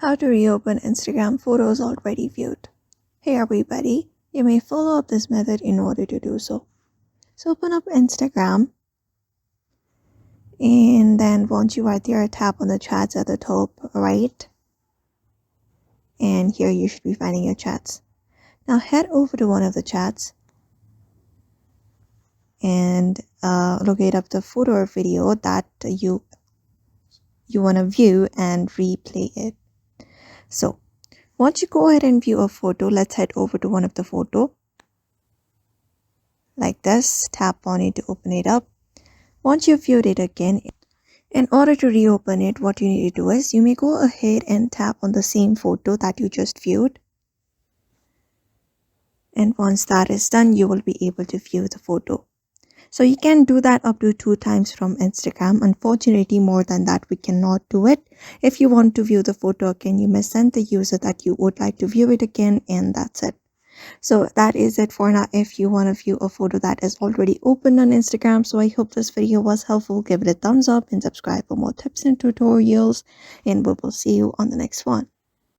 How to reopen Instagram photos already viewed. Hey everybody, you may follow up this method in order to do so. So open up Instagram, and then once you are there, tap on the chats at the top right, and here you should be finding your chats. Now head over to one of the chats and locate up the photo or video that you want to view and replay it. So once you go ahead and view a photo, let's head over to one of the photo like this. Tap on it to open it up. Once you've viewed it again, in order to reopen it, what you need to do is you may go ahead and tap on the same photo that you just viewed. And once that is done, you will be able to view the photo. So you can do that up to 2 times from Instagram. Unfortunately, more than that, we cannot do it. If you want to view the photo again, you may send the user that you would like to view it again, and that's it. So that is it for now. If you want to view a photo that is already open on Instagram, so I hope this video was helpful. Give it a thumbs up and subscribe for more tips and tutorials, and we will see you on the next one.